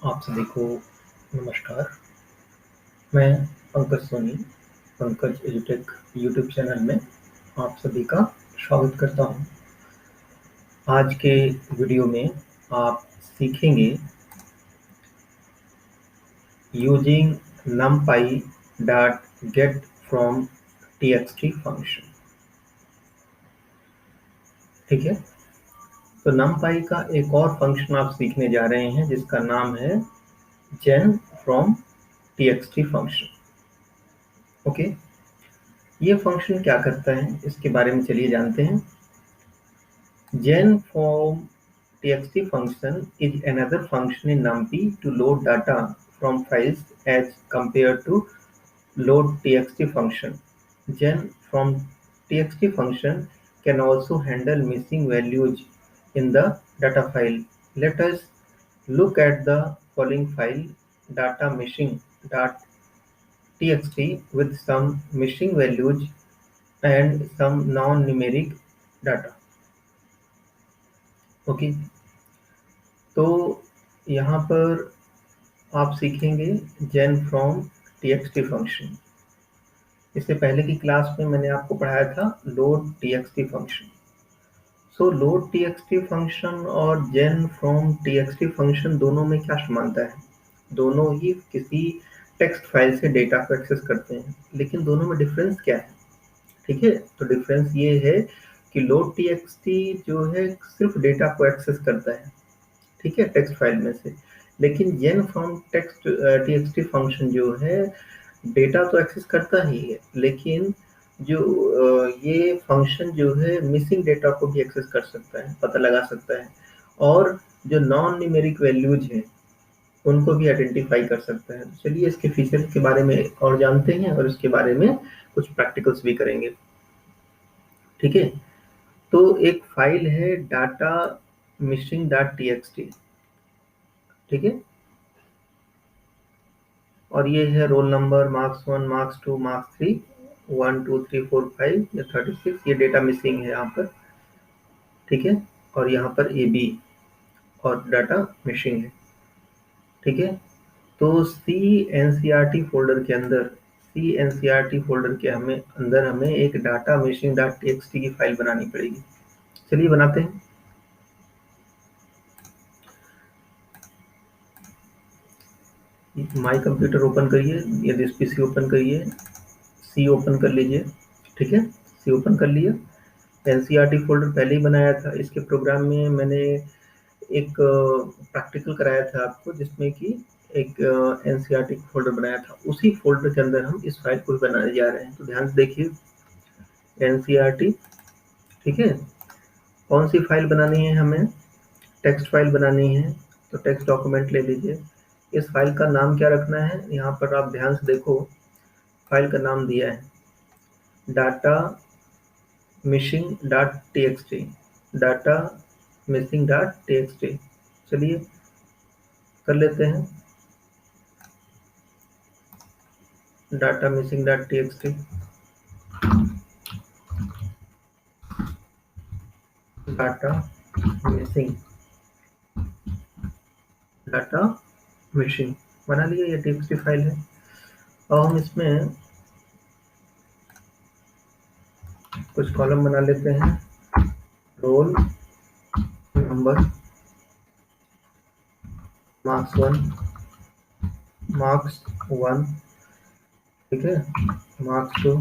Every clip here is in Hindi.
आप सभी को नमस्कार। मैं पंकज सोनी, पंकज एजुटेक यूट्यूब चैनल में आप सभी का स्वागत करता हूं। आज के वीडियो में आप सीखेंगे using numpy dot get from txt function. ठीक है, तो numpy का एक और फंक्शन आप सीखने जा रहे हैं जिसका नाम है gen from txt function. Okay, ये फंक्शन क्या करता है इसके बारे में चलिए जानते हैं। Gen from txt function is another function in NumPy to load data from files as compared to load txt function. Gen from txt function can also handle missing values in the data file. Let us look at the following file data missing.txt with some missing values and some non-numeric data. Okay, तो यहाँ पर आप सीखेंगे जेन फ्रॉम txt फंक्शन। इससे पहले की क्लास में मैंने आपको पढ़ाया था लोड txt फंक्शन। सो लोड txt फंक्शन और जेन फ्रॉम txt फंक्शन दोनों में क्या समानता है? दोनों ही किसी टेक्स्ट फाइल से डेटा को एक्सेस करते हैं, लेकिन दोनों में डिफरेंस क्या है? ठीक है, तो डिफरेंस ये है कि लोड txt जो है सिर्फ डेटा को एक्सेस करता है, ठीक है, टेक्स्ट फाइल में से। लेकिन जेन फ्रॉम टेक्स्ट txt फंक्शन जो है डेटा तो एक्सेस करता ही है, लेकिन जो ये फंक्शन जो है मिसिंग डेटा को भी एक्सेस कर सकता है, पता लगा सकता है, और जो नॉन न्यूमेरिक वैल्यूज हैं उनको भी आइडेंटिफाई कर सकता है। तो चलिए इसके फीचर्स के बारे में और जानते हैं और इसके बारे में कुछ प्रैक्टिकल्स भी करेंगे। ठीक है, तो एक फाइल है डाटा मिसिंग डॉट txt, ठीक है, और ये है roll number, marks 1, marks 2, marks 3, 1 2 3 4 5 या 36, ये डेटा मिसिंग है यहाँ पर। ठीक है, और यहाँ पर AB और डाटा मिसिंग है। ठीक है, तो CNCRT फोल्डर के अंदर हमें एक डाटा मिसिंग डॉट txt की फाइल बनानी पड़ेगी। चलिए बनाते हैं। माई कंप्यूटर ओपन करिए, या दिस PC ओपन करिए, C ओपन कर लीजिए। ठीक है, C ओपन कर लिया। NCRT फोल्डर पहले ही बनाया था। इसके प्रोग्राम में मैंने एक प्रैक्टिकल कराया था आपको, जिसमें कि एक NCRT फोल्डर बनाया था। उसी फोल्डर के अंदर हम इस फाइल को बनाने जा रहे हैं। तो ध्यान से देखिए, NCRT, ठीक है, कौन सी फाइल बनानी है? हमें टेक्स्ट फाइल बनानी है। तो टेक्स्ट डॉक्यूमेंट ले लीजिए। इस फाइल का नाम क्या रखना है? यहाँ पर आप ध्यान से देखो, फाइल का नाम दिया है data missing dot txt, data missing dot txt। चलिए कर लेते हैं data missing dot txt। Data missing बना लिया, ये txt फाइल है। और हम इसमें कुछ कॉलम बना लेते हैं। रोल नंबर, मार्क्स 1, ठीक है, मार्क्स 2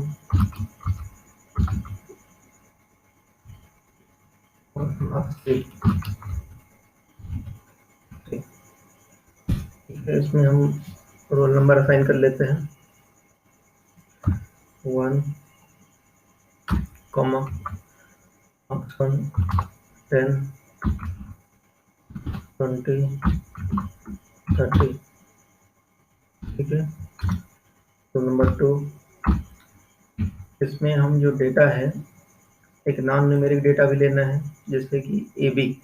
और मार्क्स 3। ठीक है, इसमें हम रोल नंबर असाइन कर लेते हैं 1, मार्क्स 1 10 20 30। ठीक है, रोल नंबर 2, इसमें हम जो डेटा है एक नॉन न्यूमेरिक डेटा भी लेना है, जैसे कि AB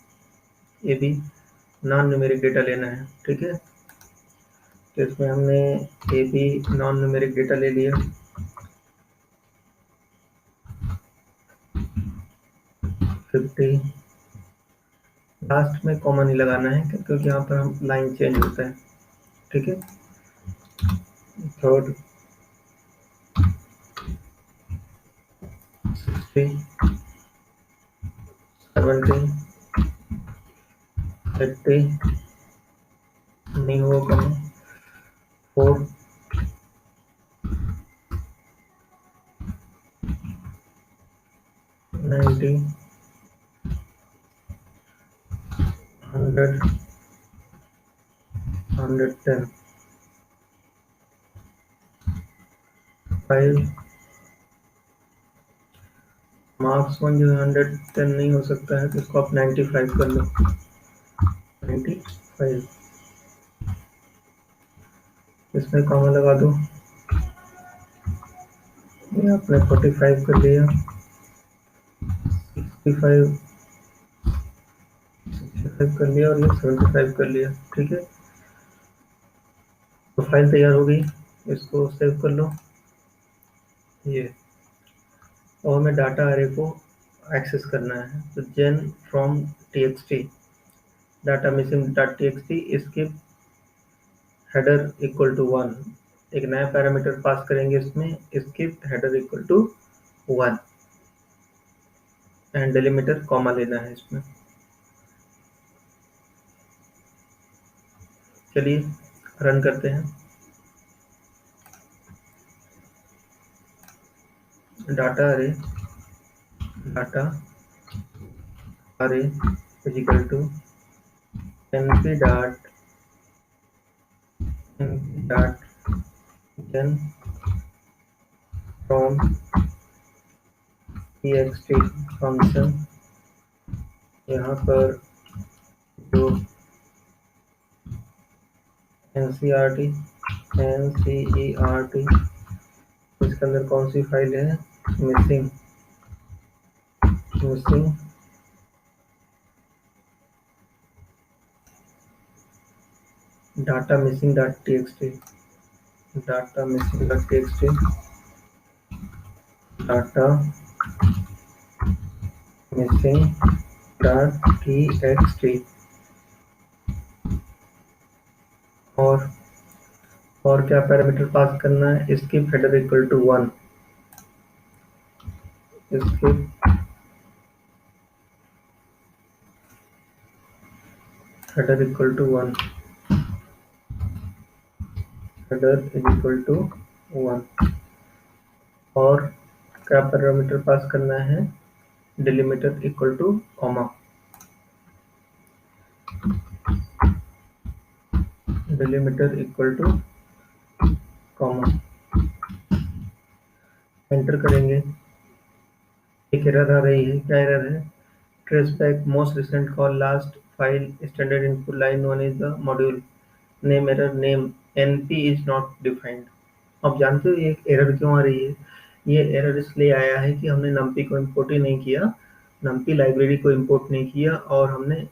नॉन न्यूमेरिक डेटा लेना है। ठीक है, तो इसमें हमने AB नॉन न्यूमेरिक डेटा ले लिया। 50, लास्ट में कॉमा नहीं लगाना है क्योंकि यहाँ पर हम लाइन चेंज होता है। ठीक है। थर्ड 60 70 80 नहीं होगा कम। 4 90 100 110 5 मार्क्स वन जो है 110 नहीं हो सकता है, तो इसको आप 95 कर लो। 95 इसमें कॉमा लगा दो। ये आपने 45 कर लिया। 65 65 कर लिया और ये 75 कर लिया। ठीक है, तो फाइल तैयार हो गई, इसको सेव कर लो। ये और हमें डाटा अरे को एक्सेस करना है, तो gen from txt data missing dot txt इसके हेडर इक्वल टू 1, एक नया पैरामीटर पास करेंगे इसमें, इसके header equal to 1 and delimiter comma लेना है इसमें। चलिए रन करते हैं। Data array is equal to np dot gen from txt function. यहाँ पर जो ncert इसके अंदर कौन सी फाइल है, missing data missing dot txt data missing dot txt data missing dot txt और क्या पैरामीटर पास करना है, इसकी हेडर इक्वल टू 1, इसकी header equal to 1, header is equal to 1 और क्या पैरामीटर पास करना है, delimiter equal to comma, delimiter equal to comma. Enter करेंगे, एक एरर आ रही है। क्या एरर है, traceback most recent call last file standard input line 1 is the module name error name np is not defined. आप जानते हो ये एरर क्यों आ रही है, ये एरर इसलिए आया है कि हमने numpy को इंपोर्ट ही नहीं किया, numpy लाइब्रेरी को इंपोर्ट नहीं किया और हमने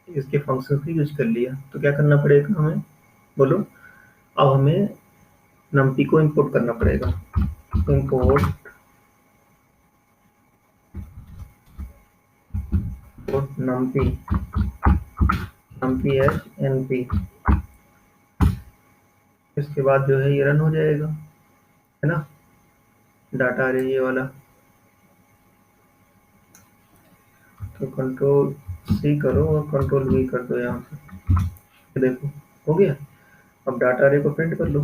इसके फंक्शन को यूज कर लिया। तो क्या करना पड़ेगा हमें, बोलो। अब हमें numpy को इंपोर्ट करना पड़ेगा। इंपोर्ट numpy एच np, इसके बाद जो है ये रन हो जाएगा, है ना। डाटा आ रही है ये वाला, तो कंट्रोल सी करो और कंट्रोल वी कर दो यहाँ पे, देखो हो गया। अब डाटा अरे को प्रिंट कर लो,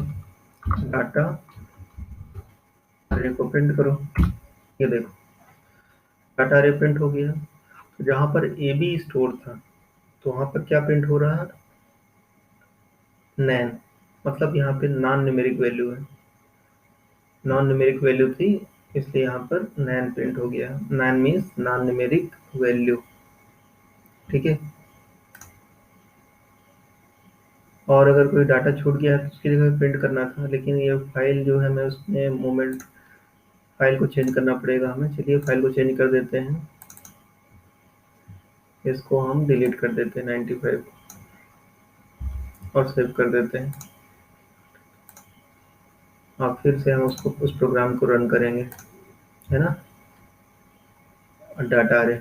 डाटा अरे को प्रिंट करो, ये देखो डाटा अरे प्रिंट हो गया। तो जहाँ पर ए बी स्टोर था, तो वहाँ पर क्या प्रिंट हो रहा है, नैन, मतलब यहाँ पे नॉन न्यूमेरिक वैल्यू है, नॉन न्यूमेरिक वैल्यू थी इसलिए यहाँ पर नैन प्रिंट हो गया। नैन मीन्स नॉन न्यूमेरिक वैल्यू, ठीक है। और अगर कोई डाटा छूट गया है तो उसकी जगह प्रिंट करना था, लेकिन ये फाइल जो है मैं उसमें मोमेंट फाइल को चेंज करना पड़ेगा हमें। चलिए फाइल को चेंज कर देते हैं, इसको हम डिलीट कर देते हैं 95 और सेव कर देते हैं। अब फिर से हम उसको उस प्रोग्राम को रन करेंगे, है ना। डाटा अरे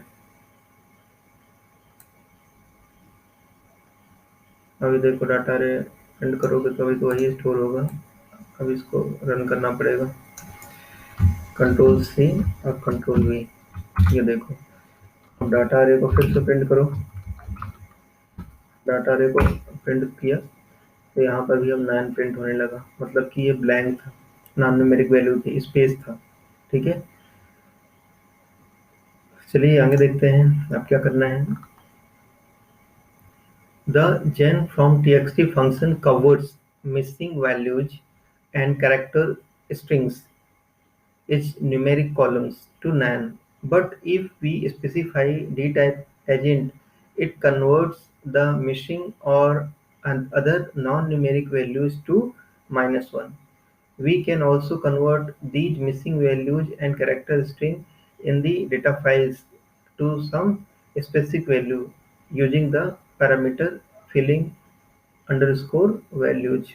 अभी देखो डाटा अरे प्रिंट करोगे तो अभी तो वही स्टोर होगा। अब इसको रन करना पड़ेगा, कंट्रोल-C और कंट्रोल-V। ये देखो, अब डाटा अरे को फिर से प्रिंट करो। डाटा अरे को प्रिंट किया तो यहाँ पर भी अब 9 प्रिंट होने लगा, मतलब कि ये ब्लैंक था, नॉन न्यूमेरिक वैल्यू थी, स्पेस था। ठीक है, चलिए आगे देखते हैं अब क्या करना है। The gen from txt function covers missing values and character strings is numeric columns to nan. But if we specify dtype agent, it converts the missing or and other non-numeric values to -1. We can also convert these missing values and character string in the data files to some specific value using the parameter filling underscore values।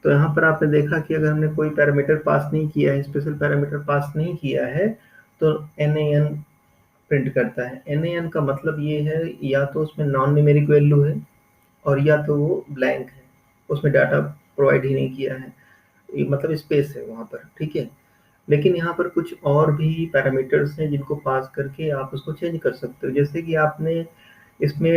तो यहाँ पर आपने देखा कि अगर हमने कोई पैरामीटर पास नहीं किया है, स्पेशल पैरामीटर पास नहीं किया है, तो NaN प्रिंट करता है। NaN का मतलब ये है या तो उसमें नॉन न्यूमेरिक वैल्यू है और या तो वो ब्लैंक है, उसमें डाटा प्रोवाइड ही नहीं किया है, मतलब स्पेस है वहाँ पर। ठीक है, लेकिन यहाँ पर कुछ और भी पैरामीटर्स हैं जिनको पास करके आप उसको चेंज कर सकते हो। जैसे कि आपने इसमें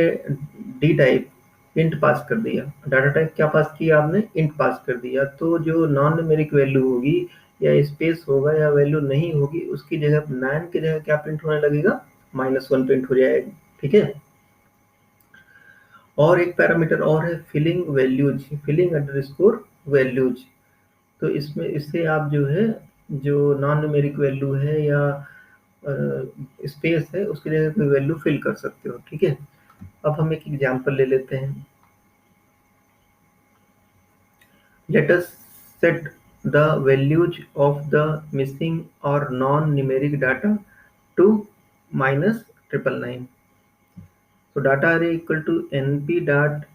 डी टाइप इंट पास कर दिया, डाटा टाइप क्या पास किया आपने, इंट पास कर दिया, तो जो नॉन न्यूमेरिक वैल्यू होगी या स्पेस होगा या वैल्यू नहीं होगी, उसकी जगह 9 की जगह क्या प्रिंट होने लगेगा, -1 प्रिंट हो जाएगा। ठीक है, और एक पैरामीटर और है filling values, filling underscore values. तो इसमें इससे आप जो है, जो नॉन न्यूमेरिक वैल्यू है या स्पेस है, उसकी जगह कोई वैल्यू फिल कर सकते हो। ठीक है, अब हम एक एग्जांपल ले लेते हैं। Let us set the values of the missing और non numeric data to -999। so data array equal to np dot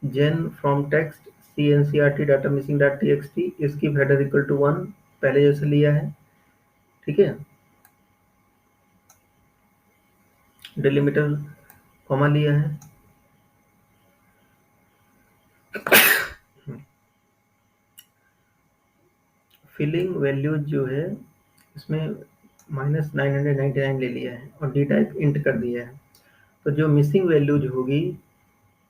gen from text cncrt data missing dot txt, इसकी हेडर इक्वल टू 1 पहले जैसे लिया है। ठीक है, डिलिमीटर कॉमा लिया है। फिलिंग वैल्यूज जो है इसमें -999 ले लिया है और डी टाइप इंट कर दिया है। तो जो मिसिंग वैल्यूज होगी,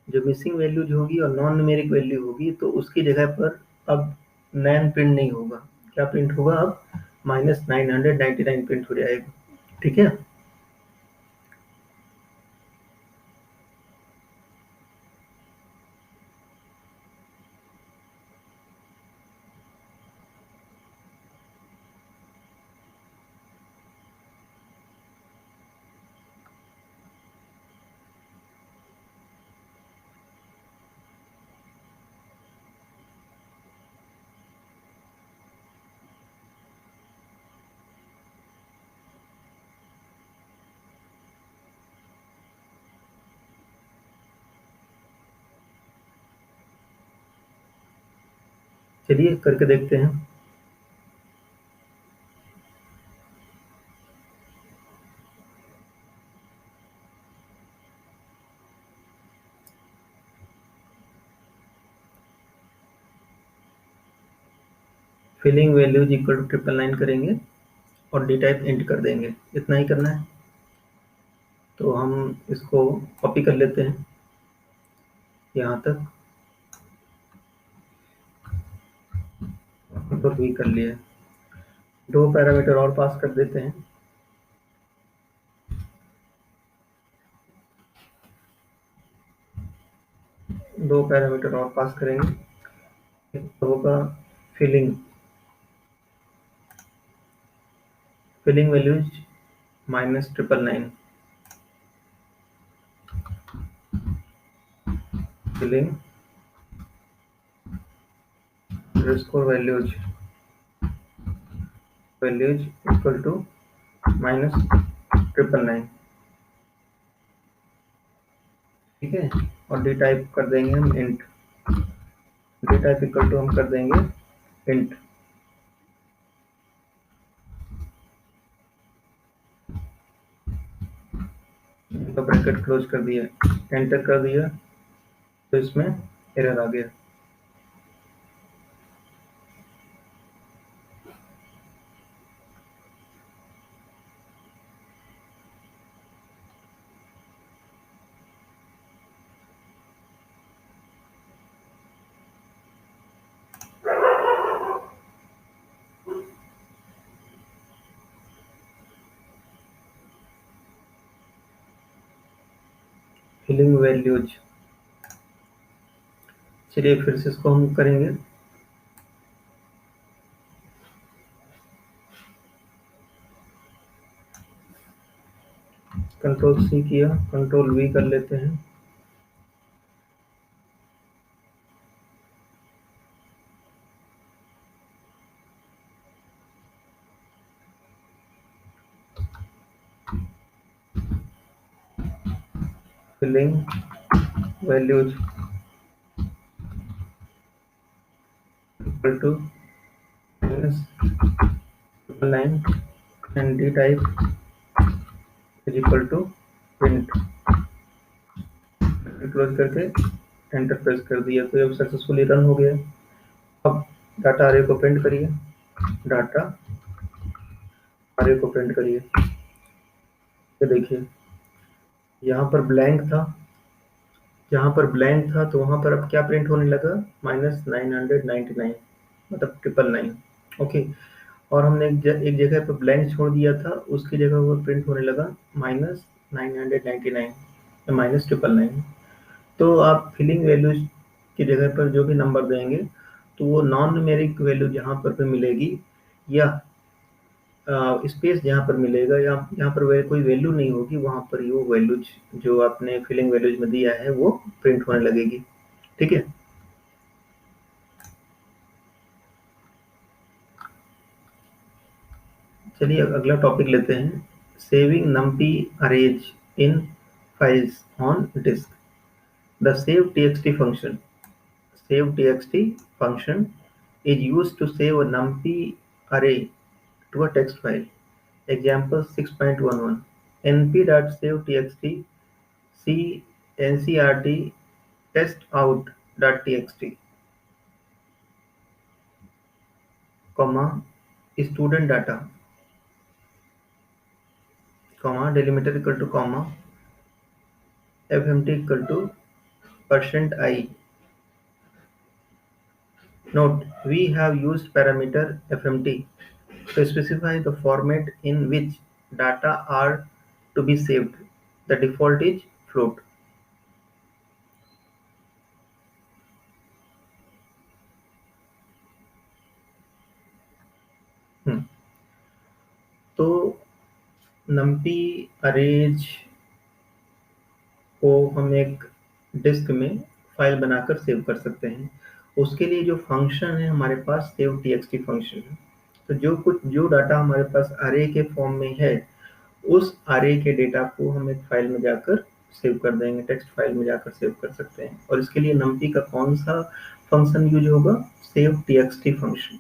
जो मिसिंग वैल्यूज होगी और नॉन न्यूमेरिक वैल्यू होगी, तो उसकी जगह पर अब नैन प्रिंट नहीं होगा, क्या प्रिंट होगा, अब -999 प्रिंट हो जाएगा। ठीक है, चलिए करके देखते हैं। फिलिंग वैल्यूज इक्वल टू 999 करेंगे और डी टाइप इंट कर देंगे, इतना ही करना है। तो हम इसको कॉपी कर लेते हैं यहाँ तक, तो भी कर लिया। दो पैरामीटर और पास कर देते हैं। दो पैरामीटर और पास करेंगे, एक तो होगा filling, filling values -999, filling underscore values, values equal to -999। ठीक है, और डी टाइप कर देंगे हम int, d type equal to हम कर देंगे इंट। तो ब्रैकेट क्लोज कर दिया, एंटर कर दिया, तो इसमें एरर आ गया। फिलिंग वैल्यूज, चलिए फिर से इसको हम करेंगे। कंट्रोल सी किया, कंट्रोल वी कर लेते हैं। Filling values equal to -9 and d type is equal to print. Close करके एंटर प्रेस कर दिया तो अब सक्सेसफुली रन हो गया। अब डाटा अरे को प्रिंट करिए, डाटा अरे को प्रिंट करिए। ये देखिए यहाँ पर ब्लैंक था, यहाँ पर ब्लैंक था तो वहाँ पर अब क्या प्रिंट होने लगा, -999, मतलब 999। ओके, और हमने एक जगह पर ब्लैंक छोड़ दिया था, उसकी जगह पर प्रिंट होने लगा -999 या -999। तो आप फिलिंग वैल्यूज की जगह पर जो भी नंबर देंगे तो वो नॉन न्यूमेरिक वैल्यू जहाँ पर मिलेगी या स्पेस जहाँ पर मिलेगा या जहाँ पर कोई वैल्यू नहीं होगी वहाँ पर ही वो वैल्यूज जो आपने फिलिंग वैल्यूज में दिया है वो प्रिंट होने लगेगी। ठीक है, चलिए अगला टॉपिक लेते हैं, saving NumPy arrays in files on disk. The save TXT function, save txt function is used to save a numpy array to a text file. Example 6.11 np.savetxt c ncrt testout.txt, comma student data, comma delimiter equal to comma fmt equal to %i. Note, we have used parameter fmt to specify the format in which data are to be saved. The default is float. तो numpy अरेज को हम एक डिस्क में फाइल बनाकर सेव कर सकते हैं। उसके लिए जो फंक्शन है हमारे पास सेव टीएक्सटी फंक्शन है। तो जो डाटा हमारे पास अरे के फॉर्म में है उस अरे के डेटा को हम एक फाइल में जाकर सेव कर देंगे, टेक्स्ट फाइल में जाकर सेव कर सकते हैं। और इसके लिए numpy का कौन सा फंक्शन यूज होगा, सेव टीएक्सटी फंक्शन।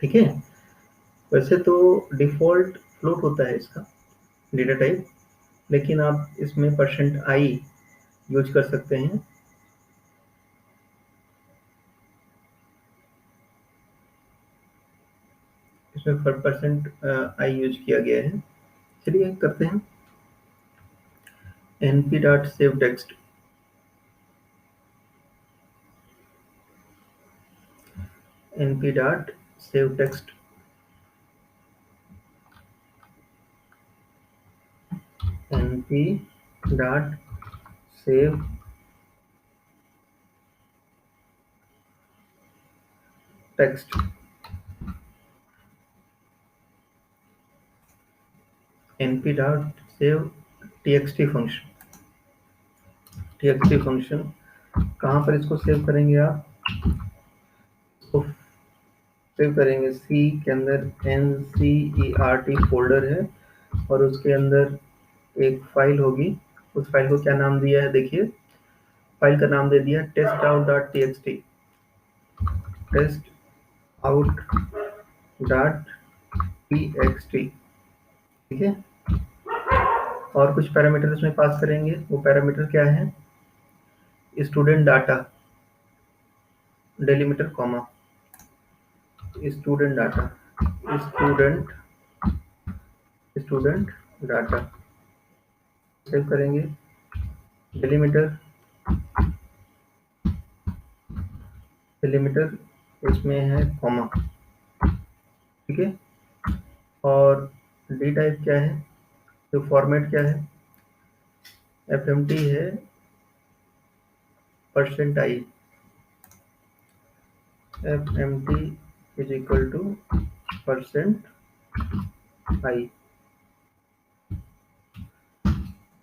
ठीक है, वैसे तो डिफॉल्ट फ्लोट होता है इसका डेटा टाइप, लेकिन आप इसमें %i यूज कर सकते हैं। इसमें %i यूज किया गया है। चलिए करते हैं np.savetext, np.savetext np.savetext np.savetxt function. txt function कहाँ पर इसको सेव करेंगे आप, इसको सेव करेंगे सी के अंदर, ncert फोल्डर है और उसके अंदर एक फाइल होगी। उस फाइल को क्या नाम दिया है, देखिए फाइल का नाम दे दिया testout.txt, testout.txt। ठीक है, और कुछ पैरामीटर इसमें पास करेंगे। वो पैरामीटर क्या है, student data, delimiter comma student data, student data save करेंगे। डेलीमीटर इसमें है कॉमा, ठीक है। और डी टाइप क्या है, जो फॉर्मेट क्या है, एफएमटी है %i, FMT is equal to %i।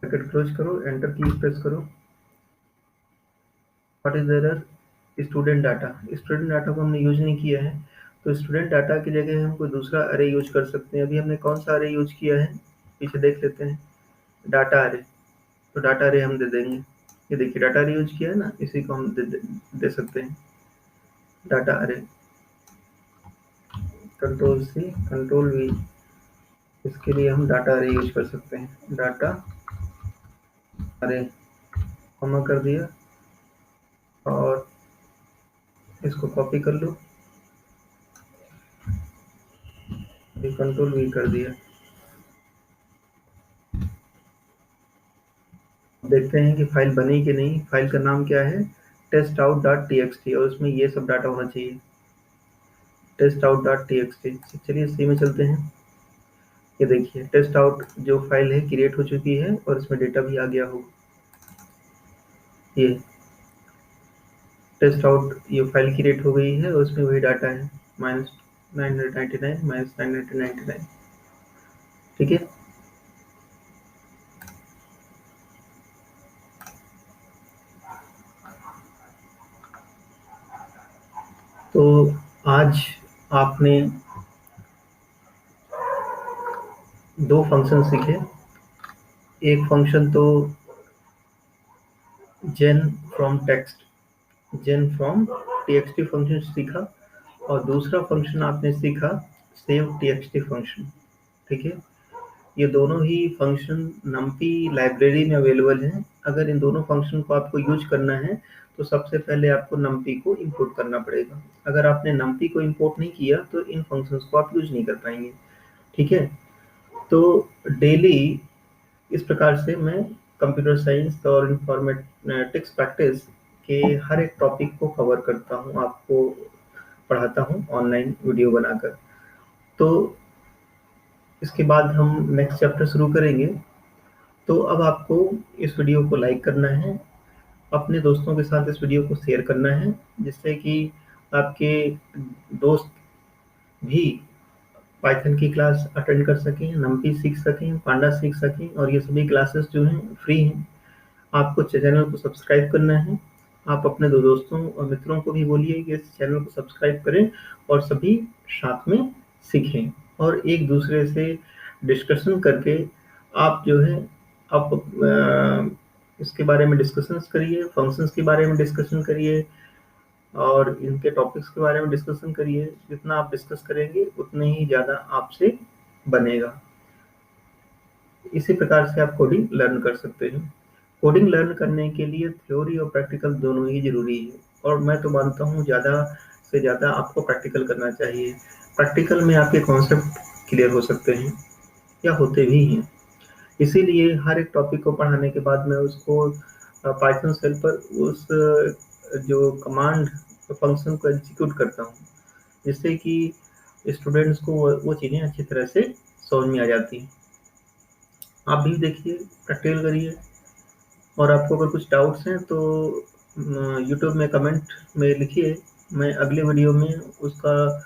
Bracket close करो, एंटर की प्रेस करो। What is error, student data को हमने यूज नहीं किया है, तो स्टूडेंट डाटा की जगह हम कोई दूसरा अरे यूज कर सकते हैं। अभी हमने कौन सा अरे यूज किया है, पीछे देख लेते हैं, डाटा अरे। तो डाटा अरे हम दे देंगे, ये देखिए डाटा अरे यूज किया है ना, इसी को हम दे सकते हैं डाटा अरे। कंट्रोल सी कंट्रोल वी, इसके लिए हम डाटा अरे यूज कर सकते हैं। डाटा अरे कॉमा कर दिया और इसको कॉपी कर लो, कंट्रोल वी कर दिया। देखते हैं कि फाइल बनी कि नहीं। फाइल का नाम क्या है, testout.txt, और उसमें ये सब डाटा होना चाहिए, testout.txt। चलिए सी में चलते हैं। ये देखिए टेस्ट आउट जो फाइल है क्रिएट हो चुकी है और इसमें डेटा भी आ गया होगा। ये टेस्ट आउट, ये फाइल क्रिएट हो गई है और उसमें वही डाटा है, -999, ठीक है। तो आज आपने 2 फंक्शन सीखे। एक फंक्शन तो जेन फ्रॉम txt फंक्शन सीखा, और दूसरा फंक्शन आपने सीखा सेव txt फंक्शन, ठीक है। ये दोनों ही फंक्शन numpy लाइब्रेरी में अवेलेबल हैं। अगर इन दोनों फंक्शन को आपको यूज करना है तो सबसे पहले आपको numpy को इंपोर्ट करना पड़ेगा। अगर आपने numpy को इंपोर्ट नहीं किया तो इन फंक्शंस को आप यूज नहीं कर पाएंगे, ठीक है। तो डेली इस प्रकार से मैं कंप्यूटर साइंस और इंफॉर्मेटिक्स प्रैक्टिस के हर एक टॉपिक को कवर करता हूँ, आपको पढ़ाता हूँ ऑनलाइन वीडियो बनाकर। तो इसके बाद हम नेक्स्ट चैप्टर शुरू करेंगे। तो अब आपको इस वीडियो को लाइक करना है, अपने दोस्तों के साथ इस वीडियो को शेयर करना है, जिससे कि आपके दोस्त भी पाइथन की क्लास अटेंड कर सकें, numpy सीख सकें, पांडा सीख सकें, और ये सभी क्लासेस जो हैं फ्री हैं। आपको चैनल को सब्सक्राइब करना है। आप अपने 2 दोस्तों और मित्रों को भी बोलिए कि इस चैनल को सब्सक्राइब करें और सभी साथ में सीखें, और एक दूसरे से डिस्कशन करके आप जो है आप इसके बारे में डिस्कशंस करिए, फंक्शंस के बारे में डिस्कशन करिए और इनके टॉपिक्स के बारे में डिस्कशन करिए। जितना आप डिस्कस करेंगे उतने ही ज़्यादा आपसे बनेगा। इसी प्रकार से आप कोडिंग लर्न कर सकते हैं। कोडिंग लर्न करने के लिए थ्योरी और प्रैक्टिकल दोनों ही ज़रूरी है, और मैं तो मानता हूँ ज़्यादा से ज़्यादा आपको प्रैक्टिकल करना चाहिए। प्रैक्टिकल में आपके कॉन्सेप्ट क्लियर हो सकते हैं या होते भी हैं। इसीलिए हर एक टॉपिक को पढ़ाने के बाद मैं उसको पाइथन शेल पर उस जो कमांड फंक्शन को एग्जीक्यूट करता हूँ, जिससे कि स्टूडेंट्स को वो चीज़ें अच्छी तरह से समझ में आ जाती हैं। आप भी देखिए, प्रैक्टिकल करिए, और आपको अगर कुछ डाउट्स हैं तो यूट्यूब में कमेंट में लिखिए। मैं अगले वीडियो में उसका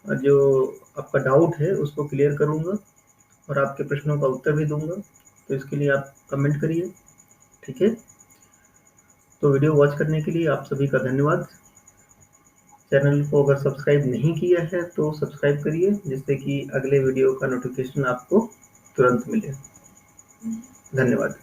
जो आपका डाउट है उसको क्लियर करूँगा और आपके प्रश्नों का उत्तर भी दूंगा। तो इसके लिए आप कमेंट करिए, ठीक है। तो वीडियो वॉच करने के लिए आप सभी का धन्यवाद। चैनल को अगर सब्सक्राइब नहीं किया है तो सब्सक्राइब करिए, जिससे कि अगले वीडियो का नोटिफिकेशन आपको तुरंत मिले। धन्यवाद।